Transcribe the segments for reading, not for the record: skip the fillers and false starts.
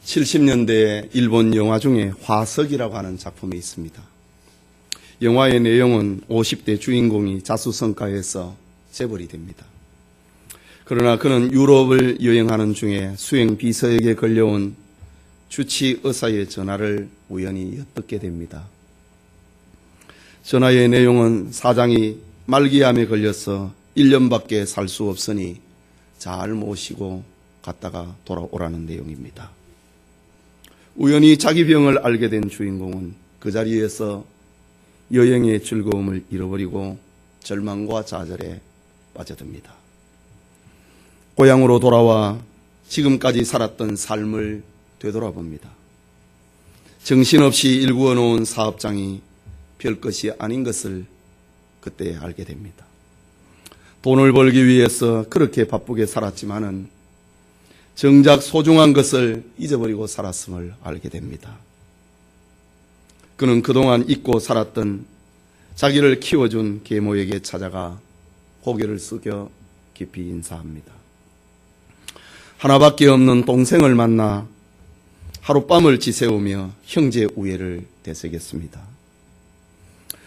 70년대 일본 영화 중에 화석이라고 하는 작품이 있습니다. 영화의 내용은 50대 주인공이 자수성가해서 재벌이 됩니다. 그러나 그는 유럽을 여행하는 중에 수행 비서에게 걸려온 주치 의사의 전화를 우연히 엿듣게 됩니다. 전화의 내용은 사장이 말기암에 걸려서 1년밖에 살 수 없으니 잘 모시고 갔다가 돌아오라는 내용입니다. 우연히 자기 병을 알게 된 주인공은 그 자리에서 여행의 즐거움을 잃어버리고 절망과 좌절에 빠져듭니다. 고향으로 돌아와 지금까지 살았던 삶을 되돌아봅니다. 정신없이 일구어 놓은 사업장이 별것이 아닌 것을 그때 알게 됩니다. 돈을 벌기 위해서 그렇게 바쁘게 살았지만은 정작 소중한 것을 잊어버리고 살았음을 알게 됩니다. 그는 그동안 잊고 살았던 자기를 키워준 계모에게 찾아가 고개를 숙여 깊이 인사합니다. 하나밖에 없는 동생을 만나 하룻밤을 지새우며 형제 우애를 되새겼습니다.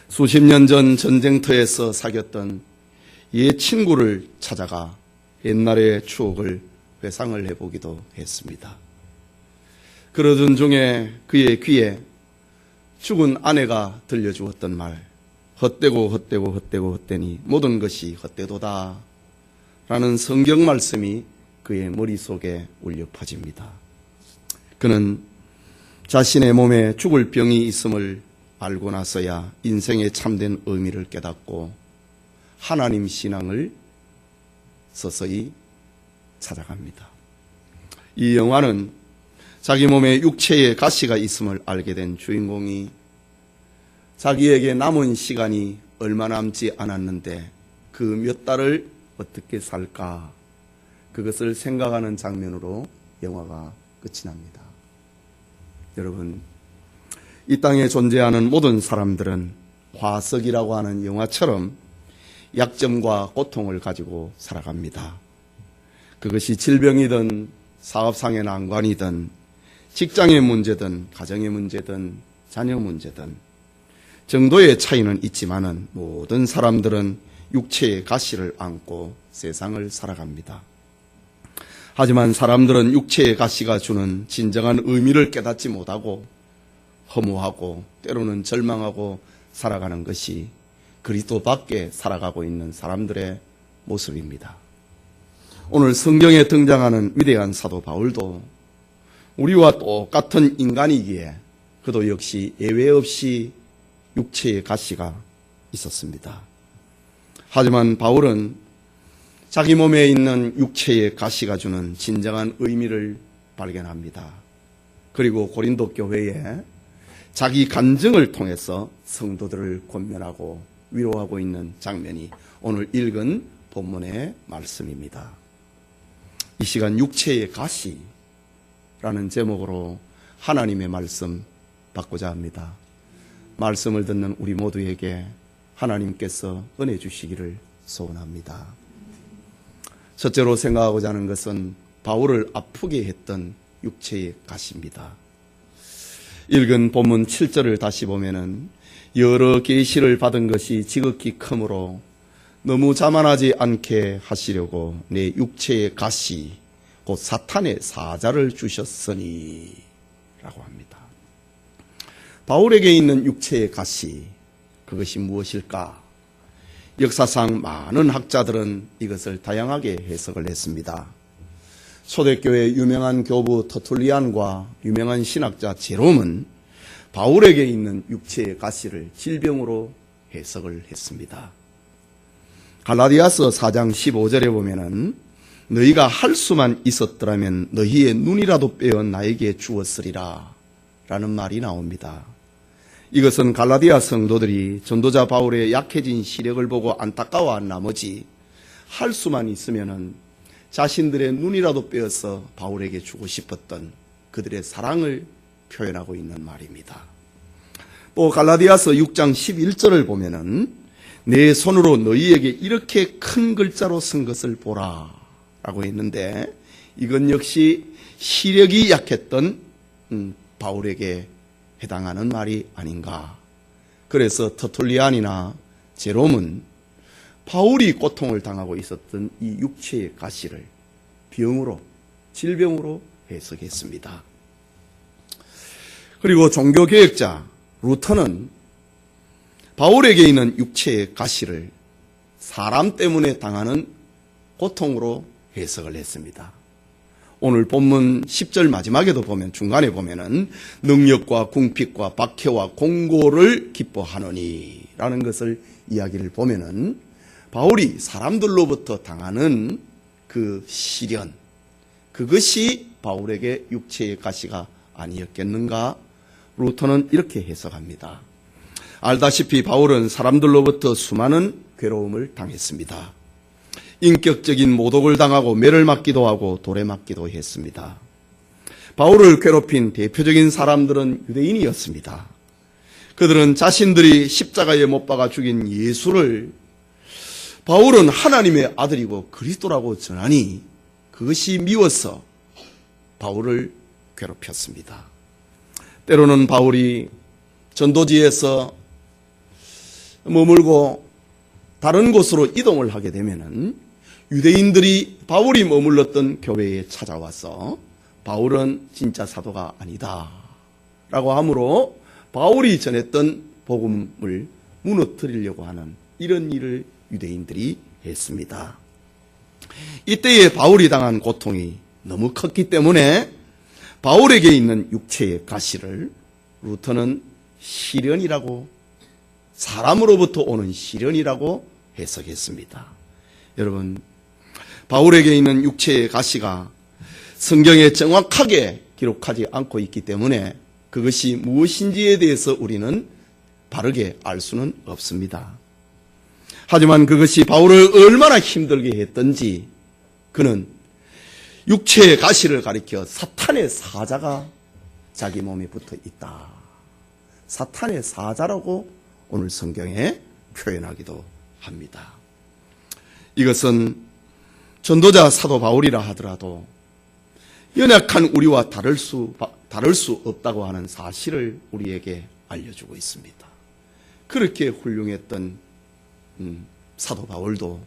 수십 년 전 전쟁터에서 사귀었던 옛 친구를 찾아가 옛날의 추억을 회상을 해보기도 했습니다. 그러던 중에 그의 귀에 죽은 아내가 들려주었던 말, 헛되고 헛되고 헛되고 헛되니 모든 것이 헛되도다 라는 성경 말씀이 그의 머릿속에 울려 퍼집니다. 그는 자신의 몸에 죽을 병이 있음을 알고 나서야 인생의 참된 의미를 깨닫고 하나님 신앙을 서서히 찾아갑니다. 이 영화는 자기 몸에 육체의 가시가 있음을 알게 된 주인공이 자기에게 남은 시간이 얼마 남지 않았는데 그 몇 달을 어떻게 살까, 그것을 생각하는 장면으로 영화가 끝이 납니다. 여러분, 이 땅에 존재하는 모든 사람들은 화석이라고 하는 영화처럼 약점과 고통을 가지고 살아갑니다. 그것이 질병이든 사업상의 난관이든 직장의 문제든 가정의 문제든 자녀 문제든 정도의 차이는 있지만은 모든 사람들은 육체의 가시를 안고 세상을 살아갑니다. 하지만 사람들은 육체의 가시가 주는 진정한 의미를 깨닫지 못하고 허무하고 때로는 절망하고 살아가는 것이 그리스도 밖에 살아가고 있는 사람들의 모습입니다. 오늘 성경에 등장하는 위대한 사도 바울도 우리와 똑같은 인간이기에 그도 역시 예외 없이 육체의 가시가 있었습니다. 하지만 바울은 자기 몸에 있는 육체의 가시가 주는 진정한 의미를 발견합니다. 그리고 고린도 교회에 자기 간증을 통해서 성도들을 권면하고 위로하고 있는 장면이 오늘 읽은 본문의 말씀입니다. 이 시간 육체의 가시라는 제목으로 하나님의 말씀 받고자 합니다. 말씀을 듣는 우리 모두에게 하나님께서 은혜 주시기를 소원합니다. 첫째로 생각하고자 하는 것은 바울을 아프게 했던 육체의 가시입니다. 읽은 본문 7절을 다시 보면은 여러 계시를 받은 것이 지극히 크므로 너무 자만하지 않게 하시려고 내 육체의 가시 곧 사탄의 사자를 주셨으니 라고 합니다. 바울에게 있는 육체의 가시, 그것이 무엇일까? 역사상 많은 학자들은 이것을 다양하게 해석을 했습니다. 초대교회 유명한 교부 터툴리안과 유명한 신학자 제롬은 바울에게 있는 육체의 가시를 질병으로 해석을 했습니다. 갈라디아서 4장 15절에 보면은 너희가 할 수만 있었더라면 너희의 눈이라도 빼어 나에게 주었으리라 라는 말이 나옵니다. 이것은 갈라디아 성도들이 전도자 바울의 약해진 시력을 보고 안타까워한 나머지 할 수만 있으면은 자신들의 눈이라도 빼어서 바울에게 주고 싶었던 그들의 사랑을 표현하고 있는 말입니다. 또 갈라디아서 6장 11절을 보면은 내 손으로 너희에게 이렇게 큰 글자로 쓴 것을 보라 라고 했는데 이건 역시 시력이 약했던 바울에게 해당하는 말이 아닌가. 그래서 터툴리안이나 제롬은 바울이 고통을 당하고 있었던 이 육체의 가시를 병으로, 질병으로 해석했습니다. 그리고 종교개혁자 루터는 바울에게 있는 육체의 가시를 사람 때문에 당하는 고통으로 해석을 했습니다. 오늘 본문 10절 마지막에도 보면, 중간에 보면은 능력과 궁핍과 박해와 공고를 기뻐하노니 라는 것을 이야기를 보면은 바울이 사람들로부터 당하는 그 시련, 그것이 바울에게 육체의 가시가 아니었겠는가? 루터는 이렇게 해석합니다. 알다시피 바울은 사람들로부터 수많은 괴로움을 당했습니다. 인격적인 모독을 당하고 매를 맞기도 하고 돌에 맞기도 했습니다. 바울을 괴롭힌 대표적인 사람들은 유대인이었습니다. 그들은 자신들이 십자가에 못 박아 죽인 예수를 바울은 하나님의 아들이고 그리스도라고 전하니 그것이 미워서 바울을 괴롭혔습니다. 때로는 바울이 전도지에서 머물고 다른 곳으로 이동을 하게 되면은 유대인들이 바울이 머물렀던 교회에 찾아와서 바울은 진짜 사도가 아니다 라고 하므로 바울이 전했던 복음을 무너뜨리려고 하는 이런 일을 유대인들이 했습니다. 이때에 바울이 당한 고통이 너무 컸기 때문에 바울에게 있는 육체의 가시를 루터는 시련이라고, 사람으로부터 오는 시련이라고 해석했습니다. 여러분, 바울에게 있는 육체의 가시가 성경에 정확하게 기록하지 않고 있기 때문에 그것이 무엇인지에 대해서 우리는 바르게 알 수는 없습니다. 하지만 그것이 바울을 얼마나 힘들게 했던지, 그는 육체의 가시를 가리켜 사탄의 사자가 자기 몸에 붙어 있다, 사탄의 사자라고 오늘 성경에 표현하기도 합니다. 이것은 전도자 사도 바울이라 하더라도 연약한 우리와 다를 수 없다고 하는 사실을 우리에게 알려주고 있습니다. 그렇게 훌륭했던 사도 바울도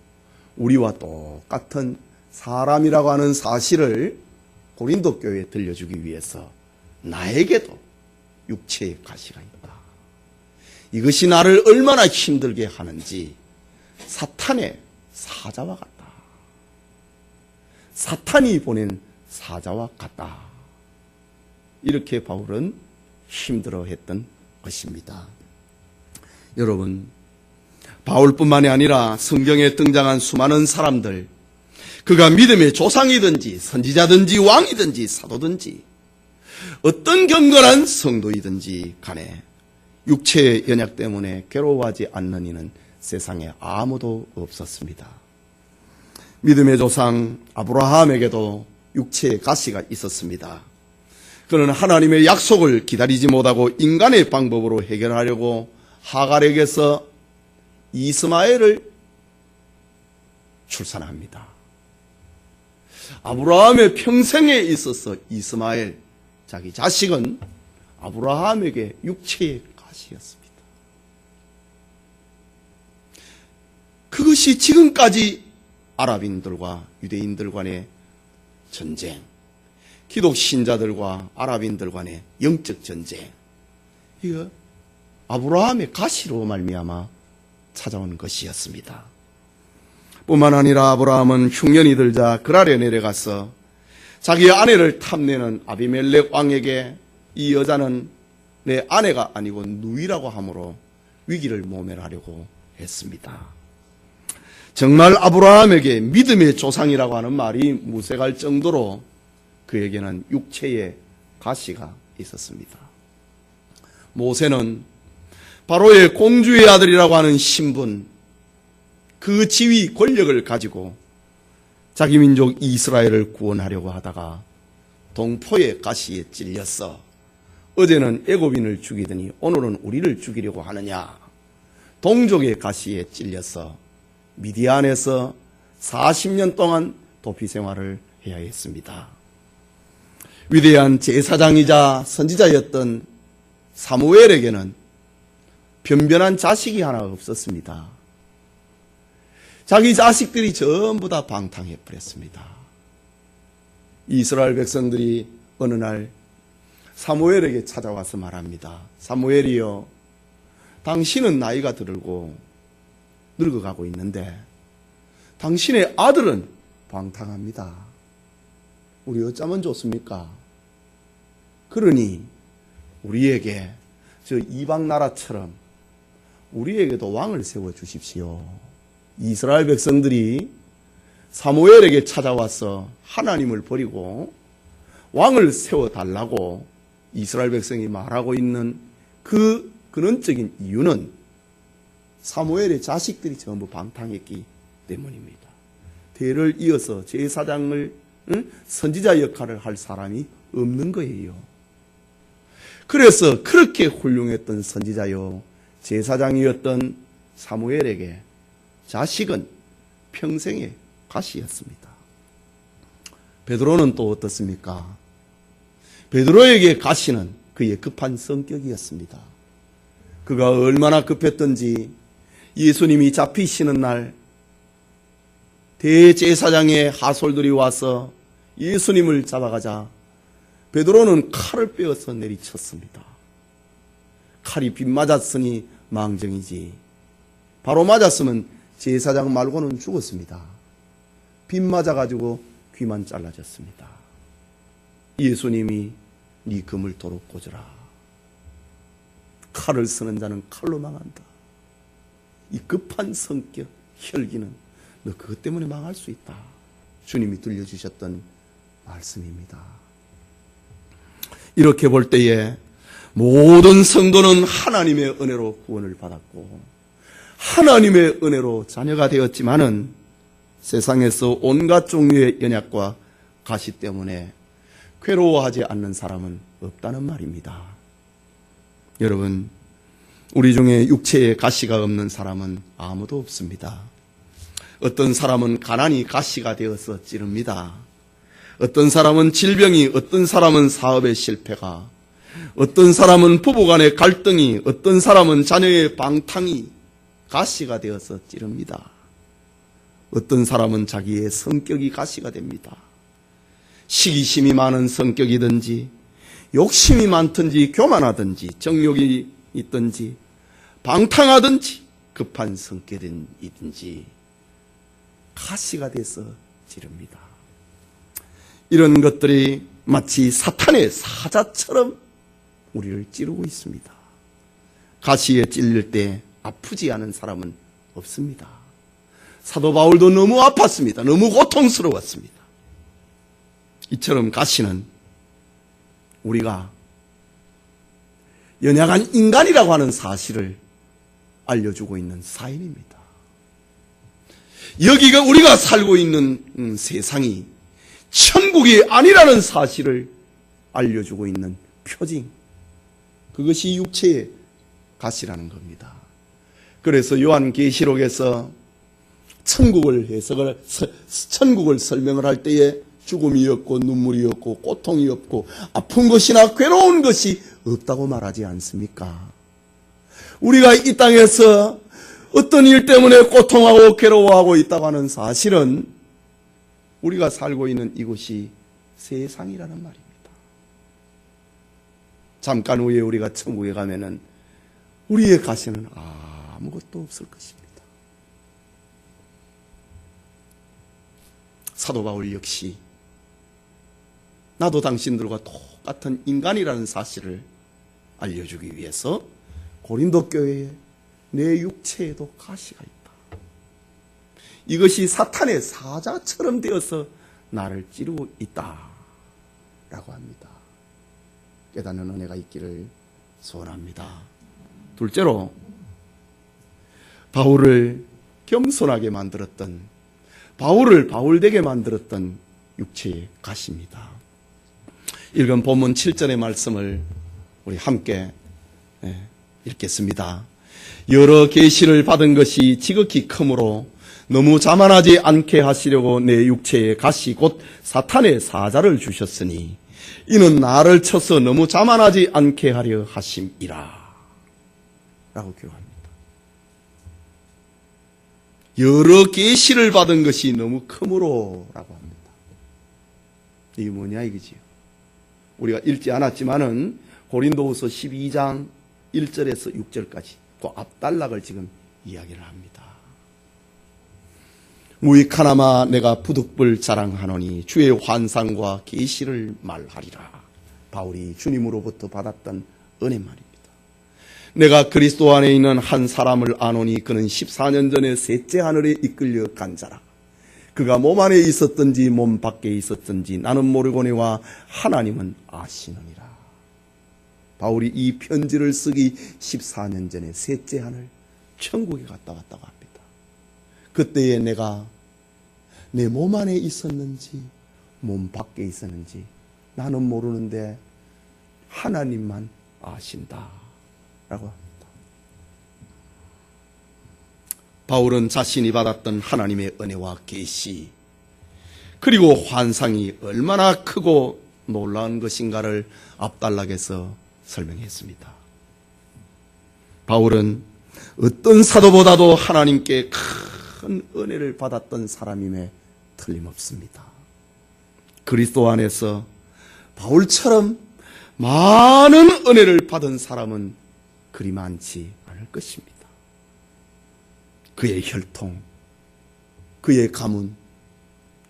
우리와 똑같은 사람이라고 하는 사실을 고린도 교회에 들려주기 위해서 나에게도 육체의 가시가 있다, 이것이 나를 얼마나 힘들게 하는지 사탄의 사자와 같다, 사탄이 보낸 사자와 같다, 이렇게 바울은 힘들어했던 것입니다. 여러분, 바울뿐만이 아니라 성경에 등장한 수많은 사람들, 그가 믿음의 조상이든지 선지자든지 왕이든지 사도든지 어떤 경건한 성도이든지 간에 육체의 연약 때문에 괴로워하지 않는 이는 세상에 아무도 없었습니다. 믿음의 조상 아브라함에게도 육체의 가시가 있었습니다. 그는 하나님의 약속을 기다리지 못하고 인간의 방법으로 해결하려고 하갈에게서 이스마엘을 출산합니다. 아브라함의 평생에 있어서 이스마엘, 자기 자식은 아브라함에게 육체의 가시였습니다. 그것이 지금까지 아랍인들과 유대인들 간의 전쟁, 기독 신자들과 아랍인들 간의 영적 전쟁, 이거 아브라함의 가시로 말미암아 찾아온 것이었습니다. 뿐만 아니라 아브라함은 흉년이 들자 그랄에 내려가서 자기 아내를 탐내는 아비멜렉 왕에게 이 여자는 내 아내가 아니고 누이라고 하므로 위기를 모면하려고 했습니다. 정말 아브라함에게 믿음의 조상이라고 하는 말이 무색할 정도로 그에게는 육체의 가시가 있었습니다. 모세는 바로의 공주의 아들이라고 하는 신분, 그 지위 권력을 가지고 자기 민족 이스라엘을 구원하려고 하다가 동포의 가시에 찔렸어. 어제는 애굽인을 죽이더니 오늘은 우리를 죽이려고 하느냐. 동족의 가시에 찔려서 미디안에서 40년 동안 도피 생활을 해야 했습니다. 위대한 제사장이자 선지자였던 사무엘에게는 변변한 자식이 하나 없었습니다. 자기 자식들이 전부 다 방탕해 버렸습니다. 이스라엘 백성들이 어느 날 사무엘에게 찾아와서 말합니다. 사무엘이여, 당신은 나이가 들고 늙어가고 있는데 당신의 아들은 방탕합니다. 우리 어쩌면 좋습니까? 그러니 우리에게 저 이방 나라처럼 우리에게도 왕을 세워주십시오. 이스라엘 백성들이 사무엘에게 찾아와서 하나님을 버리고 왕을 세워달라고 이스라엘 백성이 말하고 있는 그 근원적인 이유는 사무엘의 자식들이 전부 방탕했기 때문입니다. 대를 이어서 제사장을 선지자 역할을 할 사람이 없는 거예요. 그래서 그렇게 훌륭했던 선지자요 제사장이었던 사무엘에게 자식은 평생의 가시였습니다. 베드로는 또 어떻습니까? 베드로에게 가시는 그의 급한 성격이었습니다. 그가 얼마나 급했던지 예수님이 잡히시는 날 대제사장의 하솔들이 와서 예수님을 잡아가자 베드로는 칼을 빼어서 내리쳤습니다. 칼이 빗맞았으니 망정이지 바로 맞았으면 제사장 말고는 죽었습니다. 빗맞아가지고 귀만 잘라졌습니다. 예수님이 네 금을 도로 꽂으라. 칼을 쓰는 자는 칼로 망한다. 이 급한 성격, 혈기는 너 그것 때문에 망할 수 있다. 주님이 들려주셨던 말씀입니다. 이렇게 볼 때에 모든 성도는 하나님의 은혜로 구원을 받았고 하나님의 은혜로 자녀가 되었지만은 세상에서 온갖 종류의 연약과 가시 때문에 괴로워하지 않는 사람은 없다는 말입니다. 여러분, 우리 중에 육체에 가시가 없는 사람은 아무도 없습니다. 어떤 사람은 가난이 가시가 되어서 찌릅니다. 어떤 사람은 질병이, 어떤 사람은 사업의 실패가, 어떤 사람은 부부간의 갈등이, 어떤 사람은 자녀의 방탕이 가시가 되어서 찌릅니다. 어떤 사람은 자기의 성격이 가시가 됩니다. 시기심이 많은 성격이든지 욕심이 많든지 교만하든지 정욕이 있든지 방탕하든지 급한 성격이든지 가시가 돼서 찌릅니다. 이런 것들이 마치 사탄의 사자처럼 우리를 찌르고 있습니다. 가시에 찔릴 때 아프지 않은 사람은 없습니다. 사도 바울도 너무 아팠습니다. 너무 고통스러웠습니다. 이처럼 가시는 우리가 연약한 인간이라고 하는 사실을 알려주고 있는 사인입니다. 여기가 우리가 살고 있는 세상이 천국이 아니라는 사실을 알려주고 있는 표징, 그것이 육체의 가시라는 겁니다. 그래서 요한계시록에서 천국을 설명을 할 때에 죽음이 없고 눈물이 없고 고통이 없고 아픈 것이나 괴로운 것이 없다고 말하지 않습니까? 우리가 이 땅에서 어떤 일 때문에 고통하고 괴로워하고 있다고 하는 사실은 우리가 살고 있는 이곳이 세상이라는 말입니다. 잠깐 후에 우리가 천국에 가면은 우리의 가시는 아무것도 없을 것입니다. 사도 바울 역시 나도 당신들과 똑같은 인간이라는 사실을 알려주기 위해서 고린도 교회에 내 육체에도 가시가 있다. 이것이 사탄의 사자처럼 되어서 나를 찌르고 있다 라고 합니다. 깨닫는 은혜가 있기를 소원합니다. 둘째로 바울을 겸손하게 만들었던, 바울을 바울되게 만들었던 육체의 가시입니다. 읽은 본문 7절의 말씀을 우리 함께 읽겠습니다. 여러 계시를 받은 것이 지극히 크므로 너무 자만하지 않게 하시려고 내 육체의 가시 곧 사탄의 사자를 주셨으니 이는 나를 쳐서 너무 자만하지 않게 하려 하심이라 라고 기록합니다. 여러 계시를 받은 것이 너무 크므로 라고 합니다. 이게 뭐냐 이거지요. 우리가 읽지 않았지만은 고린도후서 12장 1절에서 6절까지 그 앞단락을 지금 이야기를 합니다. 무익하나마 내가 부득불 자랑하노니 주의 환상과 계시를 말하리라. 바울이 주님으로부터 받았던 은혜 말입니다. 내가 그리스도 안에 있는 한 사람을 아노니 그는 14년 전에 셋째 하늘에 이끌려 간 자라. 그가 몸 안에 있었든지 몸 밖에 있었든지 나는 모르거니와 하나님은 아시느니라. 바울이 이 편지를 쓰기 14년 전에 셋째 하늘 천국에 갔다 왔다고 합니다. 그때에 내가 내 몸 안에 있었는지 몸 밖에 있었는지 나는 모르는데 하나님만 아신다 라고 합니다. 바울은 자신이 받았던 하나님의 은혜와 계시 그리고 환상이 얼마나 크고 놀라운 것인가를 앞단락에서 설명했습니다. 바울은 어떤 사도보다도 하나님께 큰 은혜를 받았던 사람임에 틀림없습니다. 그리스도 안에서 바울처럼 많은 은혜를 받은 사람은 그리 많지 않을 것입니다. 그의 혈통, 그의 가문,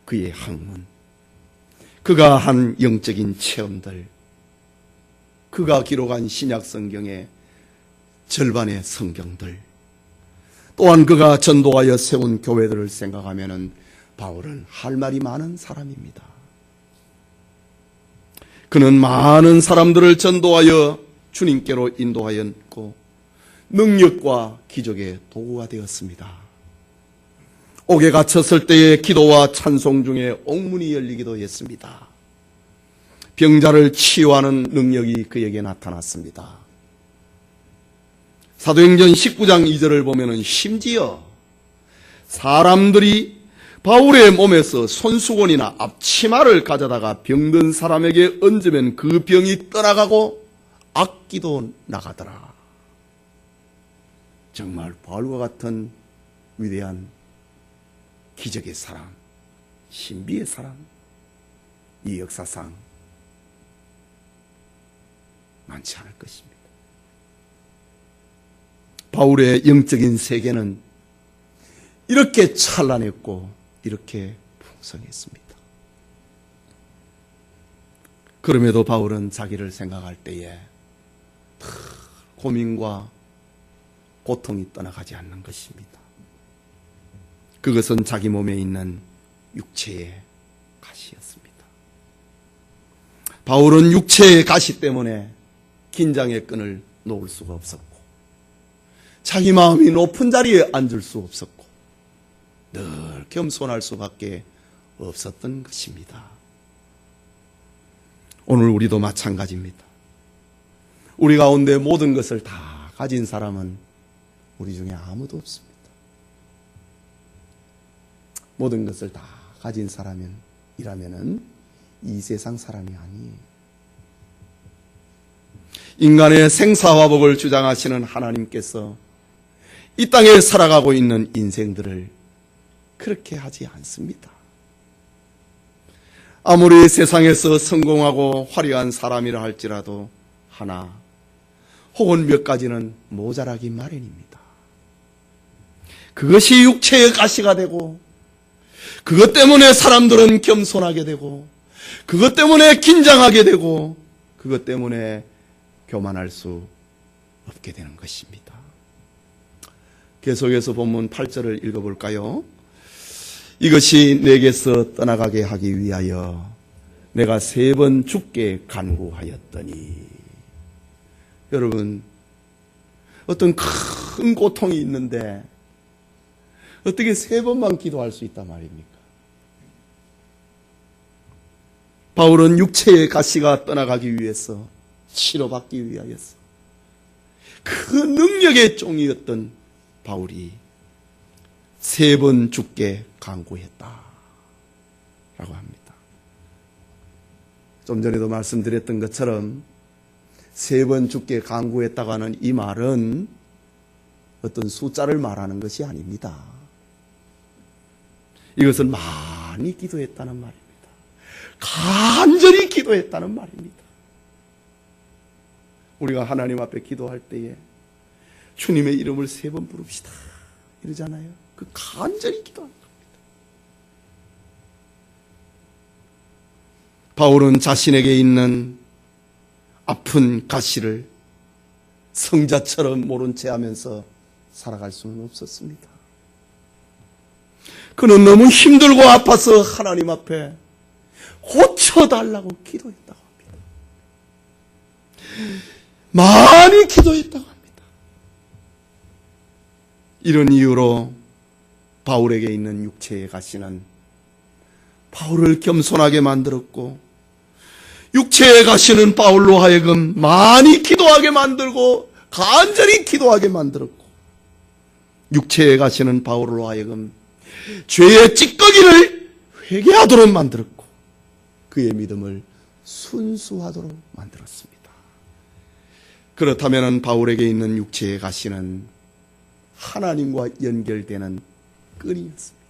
그의 학문, 그가 한 영적인 체험들, 그가 기록한 신약 성경의 절반의 성경들, 또한 그가 전도하여 세운 교회들을 생각하면 바울은 할 말이 많은 사람입니다. 그는 많은 사람들을 전도하여 주님께로 인도하였고 능력과 기적의 도구가 되었습니다. 옥에 갇혔을 때의 기도와 찬송 중에 옥문이 열리기도 했습니다. 병자를 치유하는 능력이 그에게 나타났습니다. 사도행전 19장 2절을 보면 심지어 사람들이 바울의 몸에서 손수건이나 앞치마를 가져다가 병든 사람에게 얹으면 그 병이 떠나가고 악기도 나가더라. 정말 바울과 같은 위대한 기적의 사람, 신비의 사람, 이 역사상 많지 않을 것입니다. 바울의 영적인 세계는 이렇게 찬란했고 이렇게 풍성했습니다. 그럼에도 바울은 자기를 생각할 때에 고민과 고통이 떠나가지 않는 것입니다. 그것은 자기 몸에 있는 육체의 가시였습니다. 바울은 육체의 가시 때문에 긴장의 끈을 놓을 수가 없었고 자기 마음이 높은 자리에 앉을 수 없었고 늘 겸손할 수밖에 없었던 것입니다. 오늘 우리도 마찬가지입니다. 우리 가운데 모든 것을 다 가진 사람은 우리 중에 아무도 없습니다. 모든 것을 다 가진 사람이라면 이 세상 사람이 아니에요. 인간의 생사화복을 주장하시는 하나님께서 이 땅에 살아가고 있는 인생들을 그렇게 하지 않습니다. 아무리 세상에서 성공하고 화려한 사람이라 할지라도 하나 혹은 몇 가지는 모자라기 마련입니다. 그것이 육체의 가시가 되고 그것 때문에 사람들은 겸손하게 되고 그것 때문에 긴장하게 되고 그것 때문에 교만할 수 없게 되는 것입니다. 계속해서 본문 8절을 읽어볼까요? 이것이 내게서 떠나가게 하기 위하여 내가 3번 주께 간구하였더니. 여러분, 어떤 큰 고통이 있는데 어떻게 3번만 기도할 수 있단 말입니까? 바울은 육체의 가시가 떠나가기 위해서, 치료받기 위하여서 그 능력의 종이었던 바울이 3번 주께 간구했다 라고 합니다. 좀 전에도 말씀드렸던 것처럼 3번 죽게 간구했다고 하는 이 말은 어떤 숫자를 말하는 것이 아닙니다. 이것은 많이 기도했다는 말입니다. 간절히 기도했다는 말입니다. 우리가 하나님 앞에 기도할 때에 주님의 이름을 3번 부릅시다 이러잖아요. 그 간절히 기도하는 겁니다. 바울은 자신에게 있는 아픈 가시를 성자처럼 모른 채 하면서 살아갈 수는 없었습니다. 그는 너무 힘들고 아파서 하나님 앞에 고쳐달라고 기도했다고 합니다. 많이 기도했다고 합니다. 이런 이유로 바울에게 있는 육체의 가시는 바울을 겸손하게 만들었고, 육체의 가시는 바울로 하여금 많이 기도하게 만들고 간절히 기도하게 만들었고, 육체의 가시는 바울로 하여금 죄의 찌꺼기를 회개하도록 만들었고, 그의 믿음을 순수하도록 만들었습니다. 그렇다면 바울에게 있는 육체의 가시는 하나님과 연결되는 끈이었습니다.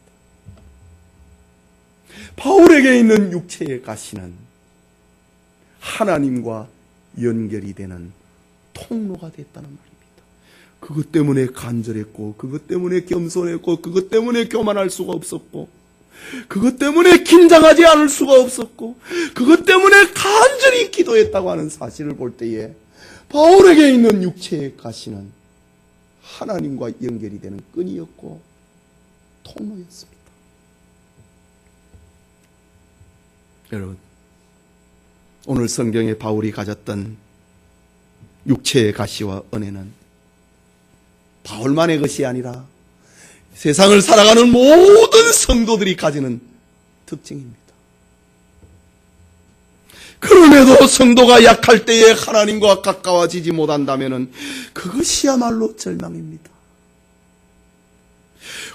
바울에게 있는 육체의 가시는 하나님과 연결이 되는 통로가 됐다는 말입니다. 그것 때문에 간절했고, 그것 때문에 겸손했고, 그것 때문에 교만할 수가 없었고, 그것 때문에 긴장하지 않을 수가 없었고, 그것 때문에 간절히 기도했다고 하는 사실을 볼 때에 바울에게 있는 육체의 가시는 하나님과 연결이 되는 끈이었고 통로였습니다. 여러분, 오늘 성경에 바울이 가졌던 육체의 가시와 은혜는 바울만의 것이 아니라 세상을 살아가는 모든 성도들이 가지는 특징입니다. 그럼에도 성도가 약할 때에 하나님과 가까워지지 못한다면 그것이야말로 절망입니다.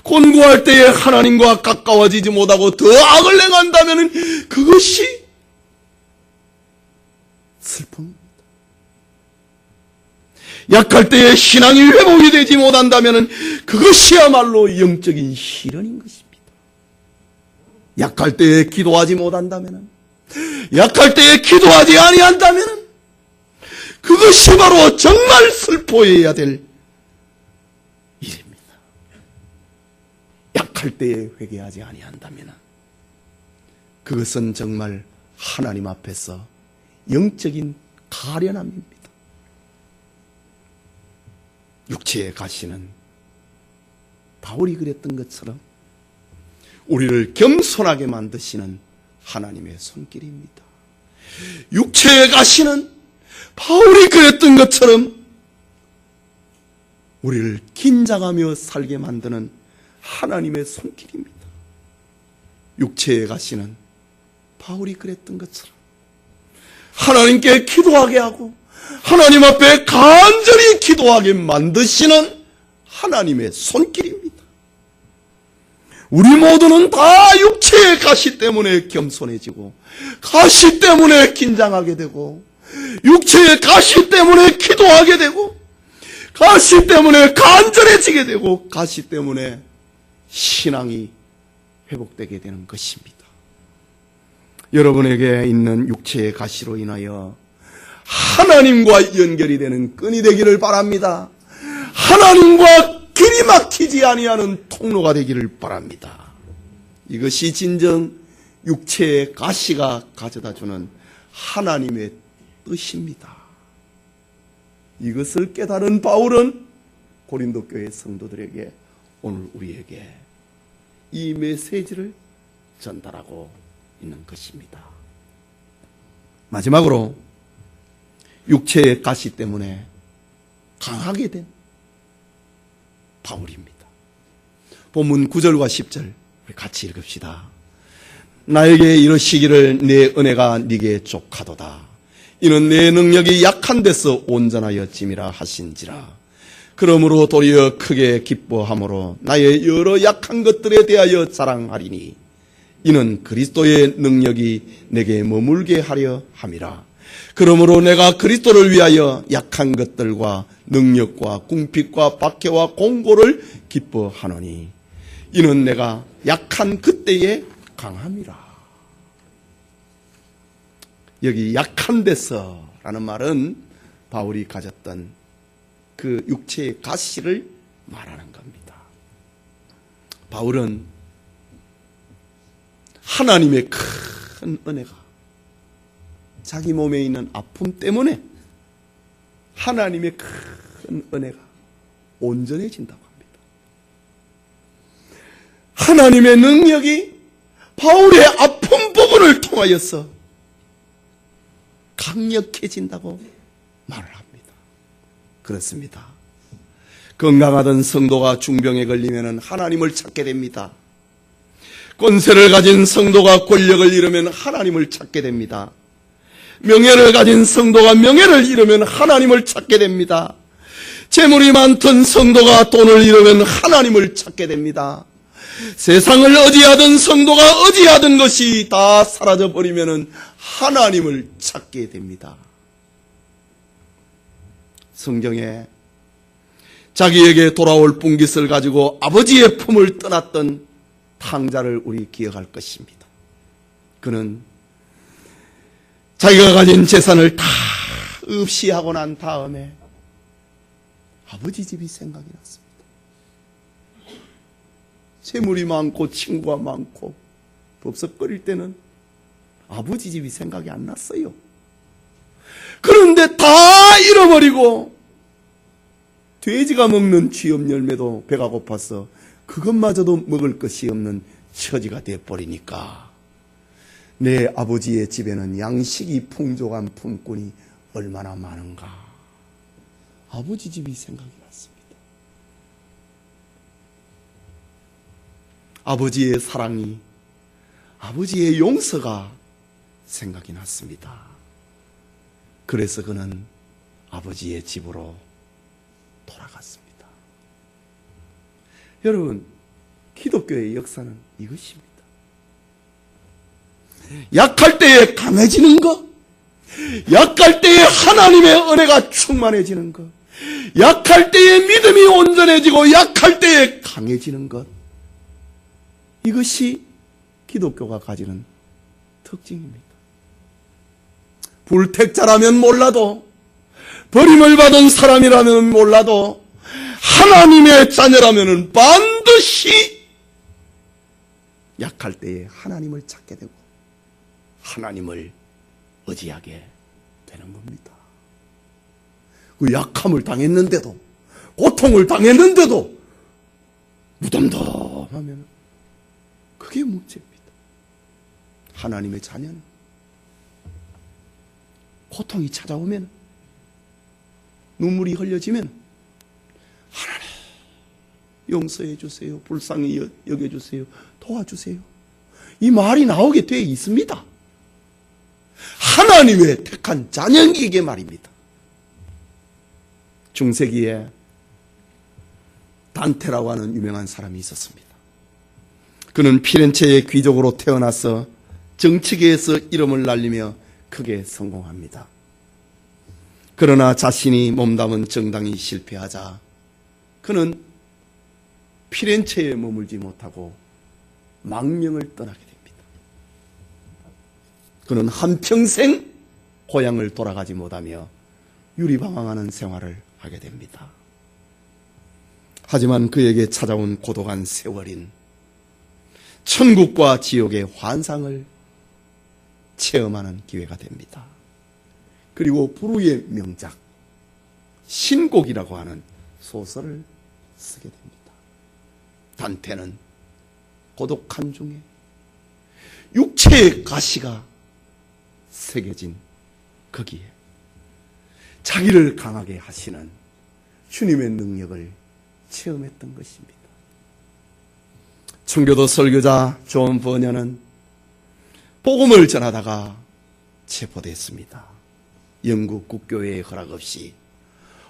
곤고할 때에 하나님과 가까워지지 못하고 더 악을 행한다면 그것이 슬픔입니다. 약할 때에 신앙이 회복이 되지 못한다면 그것이야말로 영적인 시련인 것입니다. 약할 때에 기도하지 못한다면, 약할 때에 기도하지 아니한다면 그것이 바로 정말 슬퍼해야 될 일입니다. 약할 때에 회개하지 아니한다면 그것은 정말 하나님 앞에서 영적인 가련함입니다. 육체의 가시는 바울이 그랬던 것처럼 우리를 겸손하게 만드시는 하나님의 손길입니다. 육체의 가시는 바울이 그랬던 것처럼 우리를 긴장하며 살게 만드는 하나님의 손길입니다. 육체의 가시는 바울이 그랬던 것처럼 하나님께 기도하게 하고 하나님 앞에 간절히 기도하게 만드시는 하나님의 손길입니다. 우리 모두는 다 육체의 가시 때문에 겸손해지고, 가시 때문에 긴장하게 되고, 육체의 가시 때문에 기도하게 되고, 가시 때문에 간절해지게 되고, 가시 때문에 신앙이 회복되게 되는 것입니다. 여러분에게 있는 육체의 가시로 인하여 하나님과 연결이 되는 끈이 되기를 바랍니다. 하나님과 길이 막히지 아니하는 통로가 되기를 바랍니다. 이것이 진정 육체의 가시가 가져다주는 하나님의 뜻입니다. 이것을 깨달은 바울은 고린도 교회 성도들에게 오늘 우리에게 이 메시지를 전달하고 있는 것입니다. 마지막으로 육체의 가시 때문에 강하게 된 바울입니다. 본문 9절과 10절 같이 읽읍시다. 나에게 이르시기를 내 은혜가 네게 족하도다. 이는 내 능력이 약한 데서 온전하여 짐이라 하신지라. 그러므로 도리어 크게 기뻐함으로 나의 여러 약한 것들에 대하여 자랑하리니 이는 그리스도의 능력이 내게 머물게 하려 함이라. 그러므로 내가 그리스도를 위하여 약한 것들과 능력과 궁핍과 박해와 공고를 기뻐하노니 이는 내가 약한 그때에 강함이라. 여기 약한 데서라는 말은 바울이 가졌던 그 육체의 가시를 말하는 겁니다. 바울은 하나님의 큰 은혜가 자기 몸에 있는 아픔 때문에 하나님의 큰 은혜가 온전해진다고 합니다. 하나님의 능력이 바울의 아픈 부분을 통하여서 강력해진다고 말을 합니다. 그렇습니다. 건강하던 성도가 중병에 걸리면 하나님을 찾게 됩니다. 권세를 가진 성도가 권력을 잃으면 하나님을 찾게 됩니다. 명예를 가진 성도가 명예를 잃으면 하나님을 찾게 됩니다. 재물이 많던 성도가 돈을 잃으면 하나님을 찾게 됩니다. 세상을 의지하던 성도가 의지하던 것이 다 사라져버리면 하나님을 찾게 됩니다. 성경에 자기에게 돌아올 분깃을 가지고 아버지의 품을 떠났던 탕자를 우리 기억할 것입니다. 그는 자기가 가진 재산을 다 없이 하고 난 다음에 아버지 집이 생각이 났습니다. 재물이 많고 친구가 많고 법석거릴 때는 아버지 집이 생각이 안 났어요. 그런데 다 잃어버리고 돼지가 먹는 취업 열매도 배가 고파서 그것마저도 먹을 것이 없는 처지가 되어버리니까 내 아버지의 집에는 양식이 풍족한 품꾼이 얼마나 많은가. 아버지 집이 생각이 났습니다. 아버지의 사랑이, 아버지의 용서가 생각이 났습니다. 그래서 그는 아버지의 집으로 돌아갔습니다. 여러분, 기독교의 역사는 이것입니다. 약할 때에 강해지는 것, 약할 때에 하나님의 은혜가 충만해지는 것, 약할 때에 믿음이 온전해지고 약할 때에 강해지는 것, 이것이 기독교가 가지는 특징입니다. 불택자라면 몰라도, 버림을 받은 사람이라면 몰라도 하나님의 자녀라면 반드시 약할 때에 하나님을 찾게 되고 하나님을 의지하게 되는 겁니다. 그 약함을 당했는데도, 고통을 당했는데도 무덤덤하면 그게 문제입니다. 하나님의 자녀는 고통이 찾아오면, 눈물이 흘려지면 하나님 용서해 주세요, 불쌍히 여겨주세요, 도와주세요, 이 말이 나오게 되어 있습니다. 하나님의 택한 자녀에게 말입니다. 중세기에 단테라고 하는 유명한 사람이 있었습니다. 그는 피렌체의 귀족으로 태어나서 정치계에서 이름을 날리며 크게 성공합니다. 그러나 자신이 몸담은 정당이 실패하자 그는 피렌체에 머물지 못하고 망명을 떠나게 됩니다. 그는 한평생 고향을 돌아가지 못하며 유리방황하는 생활을 하게 됩니다. 하지만 그에게 찾아온 고독한 세월인 천국과 지옥의 환상을 체험하는 기회가 됩니다. 그리고 불후의 명작 신곡이라고 하는 소설을 쓰게 됩니다. 단테는 고독한 중에 육체의 가시가 새겨진 거기에 자기를 강하게 하시는 주님의 능력을 체험했던 것입니다. 청교도 설교자 존 버녀는 복음을 전하다가 체포됐습니다. 영국 국교회의 허락 없이,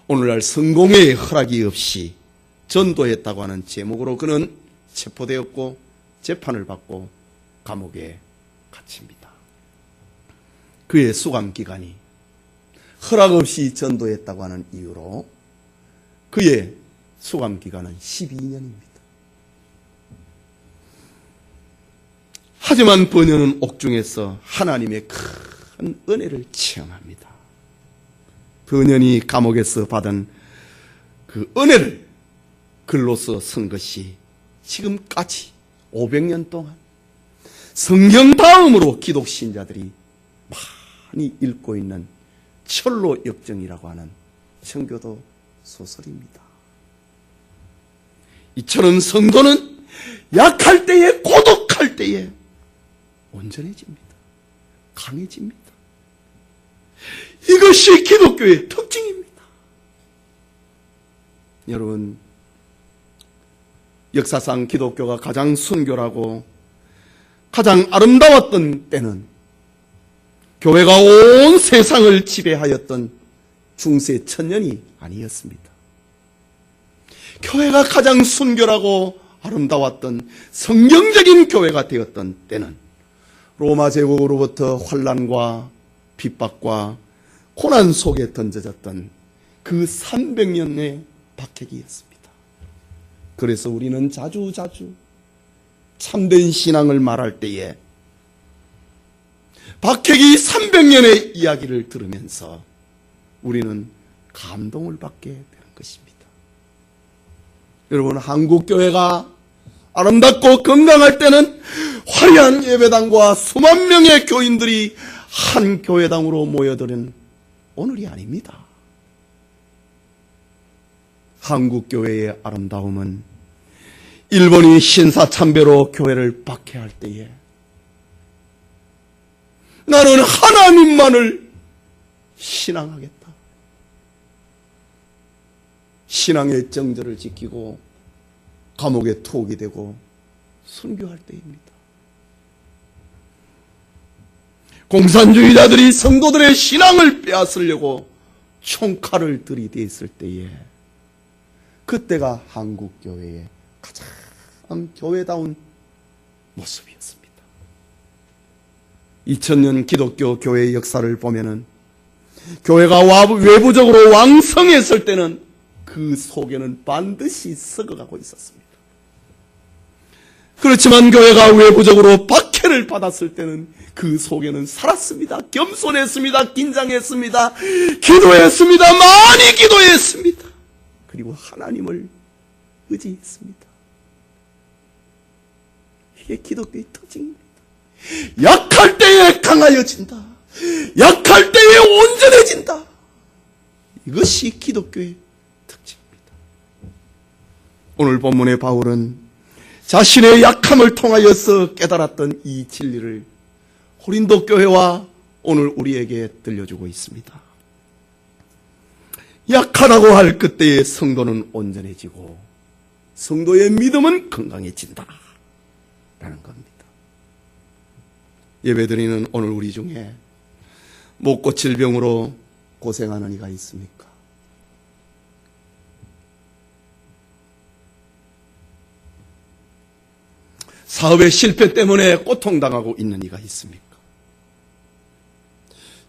오늘날 성공회의 허락이 없이 전도했다고 하는 제목으로 그는 체포되었고 재판을 받고 감옥에 갇힙니다. 그의 수감 기간이 허락 없이 전도했다고 하는 이유로 그의 수감 기간은 12년입니다. 하지만 버녀는 옥중에서 하나님의 큰 은혜를 체험합니다. 버녀이 감옥에서 받은 그 은혜를 글로써 쓴 것이 지금까지 500년 동안 성경 다음으로 기독 신자들이 많이 읽고 있는 철로 역정이라고 하는 청교도 소설입니다. 이처럼 성도는 약할 때에, 고독할 때에 온전해집니다. 강해집니다. 이것이 기독교의 특징입니다. 여러분, 역사상 기독교가 가장 순결하고 가장 아름다웠던 때는 교회가 온 세상을 지배하였던 중세 천년이 아니었습니다. 교회가 가장 순결하고 아름다웠던 성경적인 교회가 되었던 때는 로마 제국으로부터 환난과 핍박과 고난 속에 던져졌던 그 300년의 박해기였습니다. 그래서 우리는 자주 참된 신앙을 말할 때에 박해기 300년의 이야기를 들으면서 우리는 감동을 받게 되는 것입니다. 여러분, 한국교회가 아름답고 건강할 때는 화려한 예배당과 수만 명의 교인들이 한 교회당으로 모여드는 오늘이 아닙니다. 한국교회의 아름다움은 일본이 신사참배로 교회를 박해할 때에 나는 하나님만을 신앙하겠다. 신앙의 정절을 지키고 감옥에 투옥이 되고 순교할 때입니다. 공산주의자들이 성도들의 신앙을 빼앗으려고 총칼을 들이댔을 때에 그때가 한국교회의 가장 교회다운 모습이었습니다. 2000년 기독교 교회의 역사를 보면은 교회가 외부적으로 왕성했을 때는 그 속에는 반드시 썩어가고 있었습니다. 그렇지만 교회가 외부적으로 박해를 받았을 때는 그 속에는 살았습니다. 겸손했습니다. 긴장했습니다. 기도했습니다. 많이 기도했습니다. 그리고 하나님을 의지했습니다. 이게 기독교의 특징입니다. 약할 때에 강하여진다. 약할 때에 온전해진다. 이것이 기독교의 특징입니다. 오늘 본문의 바울은 자신의 약함을 통하여서 깨달았던 이 진리를 고린도 교회와 오늘 우리에게 들려주고 있습니다. 약하다고 할 그때의 성도는 온전해지고 성도의 믿음은 건강해진다 라는 겁니다. 예배드리는 오늘 우리 중에 못 고칠 병으로 고생하는 이가 있습니까? 사업의 실패 때문에 고통당하고 있는 이가 있습니까?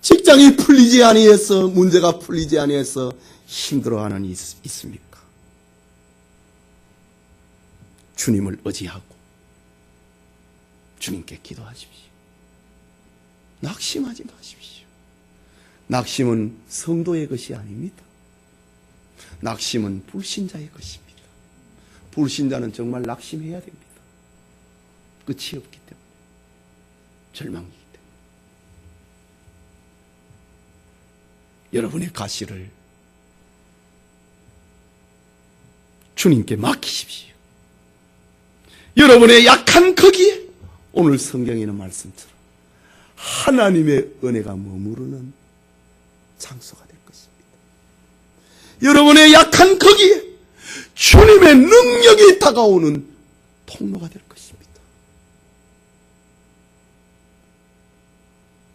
직장이 풀리지 아니해서, 문제가 풀리지 아니해서 힘들어하는 이 있습니까? 주님을 의지하고 주님께 기도하십시오. 낙심하지 마십시오. 낙심은 성도의 것이 아닙니다. 낙심은 불신자의 것입니다. 불신자는 정말 낙심해야 됩니다. 끝이 없기 때문에, 절망이기 때문에. 여러분의 가시를 주님께 맡기십시오. 여러분의 약한 거기에 오늘 성경에 있는 말씀처럼 하나님의 은혜가 머무르는 장소가 될 것입니다. 여러분의 약한 거기에 주님의 능력이 다가오는 통로가 될 것입니다.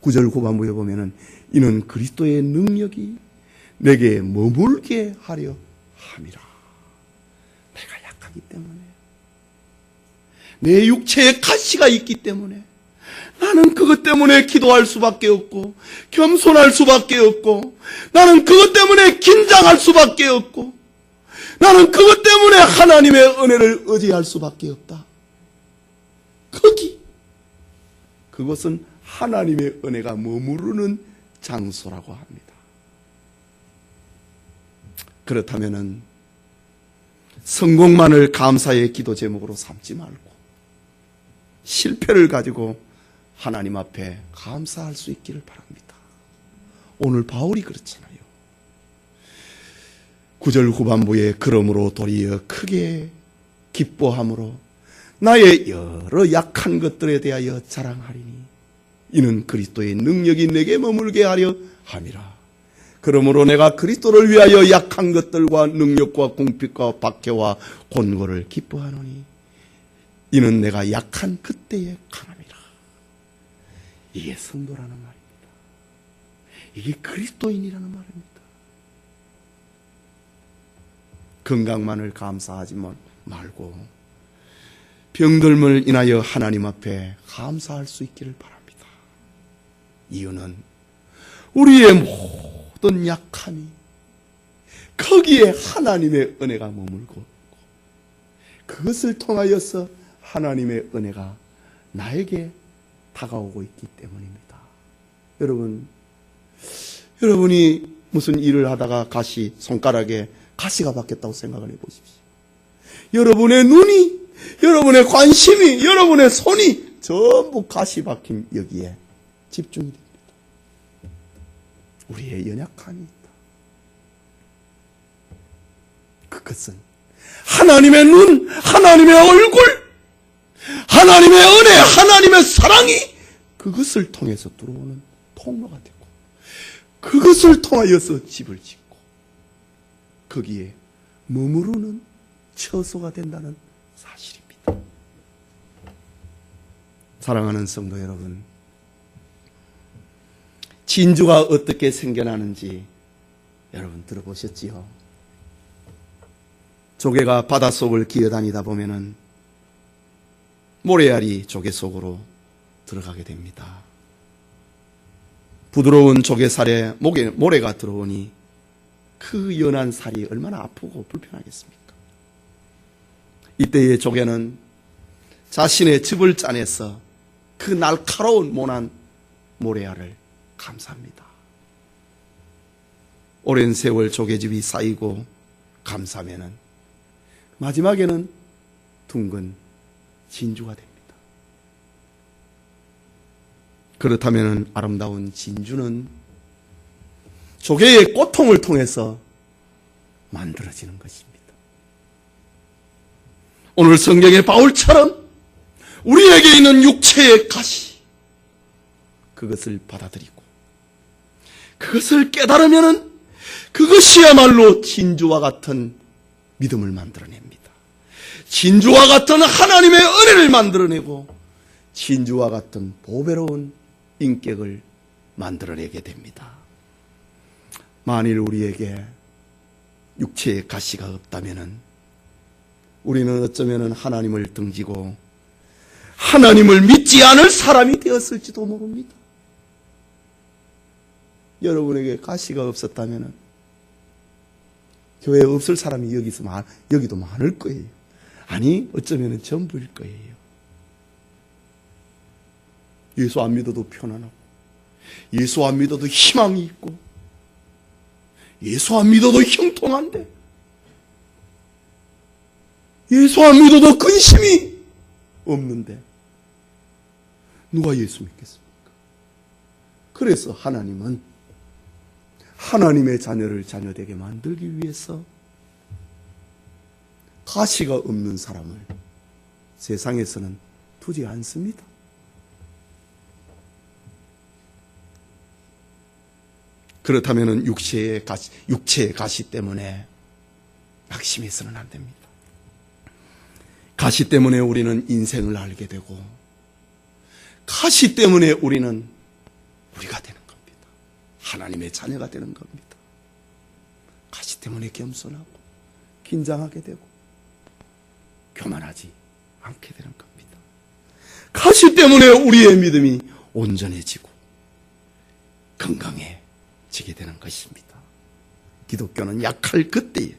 9절 후반부에 보면은 이는 그리스도의 능력이 내게 머물게 하려 함이라. 내가 약하기 때문에, 내 육체에 가시가 있기 때문에, 나는 그것 때문에 기도할 수밖에 없고 겸손할 수밖에 없고 나는 그것 때문에 긴장할 수밖에 없고 나는 그것 때문에 하나님의 은혜를 의지할 수밖에 없다. 그것은 하나님의 은혜가 머무르는 장소라고 합니다. 그렇다면 성공만을 감사의 기도 제목으로 삼지 말고 실패를 가지고 하나님 앞에 감사할 수 있기를 바랍니다. 오늘 바울이 그렇잖아요. 9절 후반부에 그러므로 도리어 크게 기뻐함으로 나의 여러 약한 것들에 대하여 자랑하리니 이는 그리스도의 능력이 내게 머물게 하려 함이라. 그러므로 내가 그리스도를 위하여 약한 것들과 능력과 궁핍과 박해와 곤고를 기뻐하노니 이는 내가 약한 그때에 강함이라. 이게 성도라는 말입니다. 이게 그리스도인이라는 말입니다. 건강만을 감사하지 말고 병들음을 인하여 하나님 앞에 감사할 수 있기를 바랍니다. 이유는 우리의 모든 약함이 거기에 하나님의 은혜가 머물고 그것을 통하여서 하나님의 은혜가 나에게 다가오고 있기 때문입니다. 여러분이 무슨 일을 하다가 손가락에 가시가 박혔다고 생각을 해보십시오. 여러분의 눈이, 여러분의 관심이, 여러분의 손이 전부 가시 박힌 여기에 집중이 됩니다. 우리의 연약함이 있다. 그것은 하나님의 눈, 하나님의 얼굴, 하나님의 은혜, 하나님의 사랑이 그것을 통해서 들어오는 통로가 되고 그것을 통하여서 집을 짓고 거기에 머무르는 처소가 된다는 사실입니다. 사랑하는 성도 여러분, 진주가 어떻게 생겨나는지 여러분 들어보셨지요? 조개가 바닷속을 기어다니다 보면은 모래알이 조개 속으로 들어가게 됩니다. 부드러운 조개살에 모래가 들어오니 그 연한 살이 얼마나 아프고 불편하겠습니까? 이때의 조개는 자신의 즙을 짜내서 그 날카로운 모난 모래알을 감쌉니다. 오랜 세월 조개즙이 쌓이고 감싸면은 마지막에는 둥근 진주가 됩니다. 그렇다면 아름다운 진주는 조개의 고통을 통해서 만들어지는 것입니다. 오늘 성경의 바울처럼 우리에게 있는 육체의 가시, 그것을 받아들이고 그것을 깨달으면 그것이야말로 진주와 같은 믿음을 만들어냅니다. 진주와 같은 하나님의 은혜를 만들어내고 진주와 같은 보배로운 인격을 만들어내게 됩니다. 만일 우리에게 육체의 가시가 없다면 우리는 어쩌면 하나님을 등지고 하나님을 믿지 않을 사람이 되었을지도 모릅니다. 여러분에게 가시가 없었다면 교회에 없을 사람이 여기도 많을 거예요. 아니, 어쩌면 전부일 거예요. 예수 안 믿어도 편안하고 예수 안 믿어도 희망이 있고 예수 안 믿어도 형통한데 예수 안 믿어도 근심이 없는데 누가 예수 믿겠습니까? 그래서 하나님은 하나님의 자녀를 자녀되게 만들기 위해서 가시가 없는 사람을 세상에서는 두지 않습니다. 그렇다면 육체의 가시 때문에 낙심해서는 안 됩니다. 가시 때문에 우리는 인생을 알게 되고 가시 때문에 우리는 우리가 되는 겁니다. 하나님의 자녀가 되는 겁니다. 가시 때문에 겸손하고 긴장하게 되고 교만하지 않게 되는 겁니다. 가시 때문에 우리의 믿음이 온전해지고 건강해지게 되는 것입니다. 기독교는 약할 그때에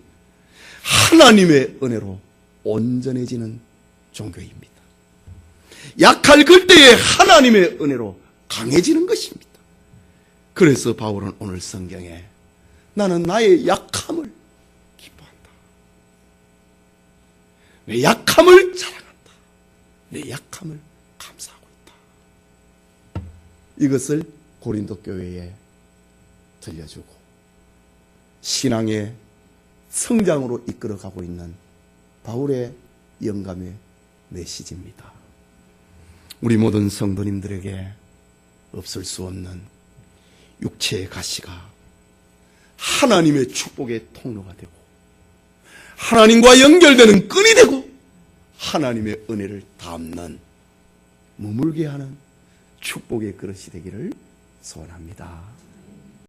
하나님의 은혜로 온전해지는 종교입니다. 약할 그때에 하나님의 은혜로 강해지는 것입니다. 그래서 바울은 오늘 성경에 나는 나의 약함을 기뻐한다. 내 약함을 자랑한다. 내 약함을 감사하고 있다. 이것을 고린도 교회에 들려주고 신앙의 성장으로 이끌어가고 있는 바울의 영감의 메시지입니다. 우리 모든 성도님들에게 없을 수 없는 육체의 가시가 하나님의 축복의 통로가 되고 하나님과 연결되는 끈이 되고 하나님의 은혜를 담는 머물게 하는 축복의 그릇이 되기를 소원합니다.